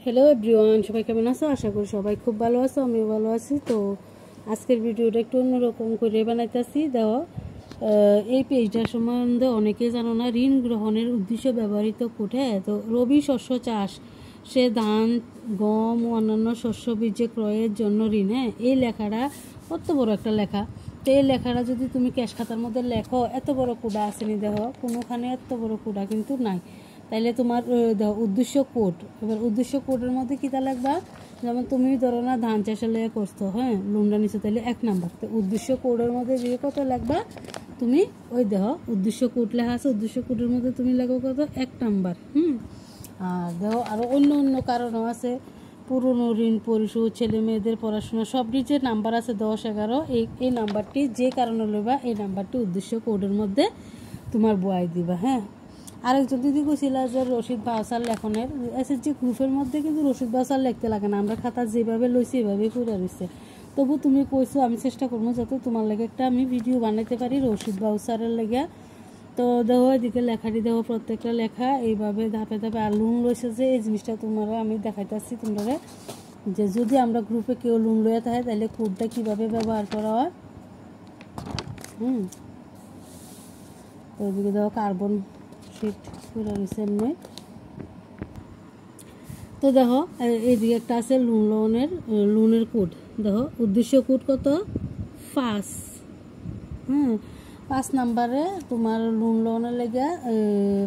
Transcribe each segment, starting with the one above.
Hello everyone, সবাই কেমন আছো? আশা করি সবাই খুব ভালো আছো, আমিও ভালো আছি। তো আজকের ভিডিওটা একটু অন্যরকম করে বানাইতেছি। দেখো, এই পেজটার সম্বন্ধে অনেকেই জানো না। ঋণ গ্রহণের উদ্দেশ্যে ব্যবহৃত কোটে তো রবি শস্য চাষ, সে ধান, গম ও অন্যান্য শস্য বীজ ক্রয়ের জন্য ঋণ। এই লেখাটা কত বড় একটা লেখা। তো এই লেখাটা যদি তুমি ক্যাশ খাতার মধ্যে লেখো, এত বড় কুড়া আসেনি। দেখো, কোনোখানে এত বড় কুড়া কিন্তু নাই। তাইলে তোমার দেখো উদ্দেশ্য কোড। এবার উদ্দেশ্য কোডের মধ্যে কী তা লাগবা? যেমন তুমি ধরো না ধান চাষের লেগে করছো, হ্যাঁ, লোনটা নিছো, তাহলে 1 নাম্বার। তো উদ্দেশ্য কোডের মধ্যে দিয়ে কত লাগবা? তুমি ওই দেখো উদ্দেশ্য কোড লেখা আছে, উদ্দেশ্য কোডের মধ্যে তুমি লাগো কত? 1 নাম্বার। আর দেখো আরও অন্য অন্য কারণও আছে। পুরনো ঋণ পরিশোধ, ছেলে মেয়েদের পড়াশোনা, সবটি যে নাম্বার আছে 10, 11, এই নাম্বারটি যে কারণে লইবা, এই নাম্বারটি উদ্দেশ্য কোডের মধ্যে তোমার বয়াই দিবা। হ্যাঁ, আরেকজন দিদি কইছিল যে রশিদ বাউচার লেখনের এসএসজি গ্রুপের মধ্যে কিন্তু রশিদ বাউচার লিখতে লাগে না, আমরা খাতা যেভাবে লইছি এভাবেই করে রয়েছে। তবু তুমি কইছো, আমি চেষ্টা করবো যাতে তোমার লেগে একটা আমি ভিডিও বানাইতে পারি রশিদ বাউচারের লেগে। তো দেখো এদিকে লেখাটি দেখো, প্রত্যেকটা লেখা এইভাবে ধাপে ধাপে আর লোন লইছে যে এই জিনিসটা তোমরা আমি দেখাইতেছি তোমরা, যে যদি আমরা গ্রুপে কেউ লোন লইয়া থাকে তাহলে কোডটা কীভাবে ব্যবহার করা হয়। তো এদিকে দেখো কার্বন শিট করে রয়েছে এমনি। তো দেখো এইদিকে একটা আছে লোনের কোড। দেখো উদ্দেশ্য কোড কত? 5। 5 নাম্বারে তোমার লোনের লেগে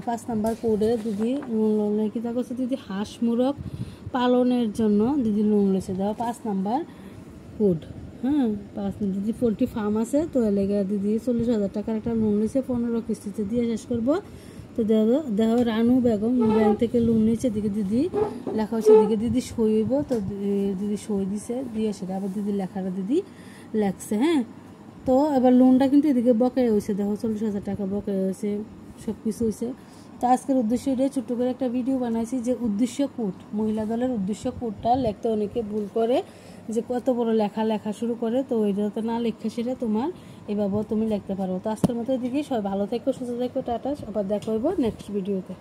5 নাম্বার কোডে দিদি লোনের কী করছে, দিদি হাঁস মুরগ পালনের জন্য দিদি লোন লেছে। দেখো 5 নাম্বার কোড। 5 দিদি পোলট্রি ফার্ম আছে, তো লেগে দিদি 40,000 টাকার একটা লোন লেছে, 15 কিস্তিতে দিয়ে শেষ করবো। তো দেখো রানু বেগম ব্যাংক থেকে লোন নিয়েছে, এদিকে দিদি লেখা হচ্ছে, এদিকে দিদি সই হইব। তো দিদি সই দিছে, দিয়ে সেটা আবার দিদি লেখাটা দিদি লেখছে। তো এবার লোনটা কিন্তু এদিকে বকেয়া হয়েছে। দেখো 40,000 টাকা বকেয়া হয়েছে, সব কিছু হয়েছে। তো আজকের উদ্দেশ্য এটাই, ছোট্ট করে একটা ভিডিও বানাইছি যে উদ্দেশ্য কোড, মহিলা দলের উদ্দেশ্য কোডটা লিখতে অনেকে ভুল করে, যে কত বড় লেখা শুরু করে। তো ওইটা তো না লেখা, সেটা তোমার এভাবেও তুমি লিখতে পারো। তো আজকের মতো এদিকে সবাই ভালো থেকো, সুস্থ থেকো, টাটা। আবার দেখা হইব নেক্সট ভিডিওতে।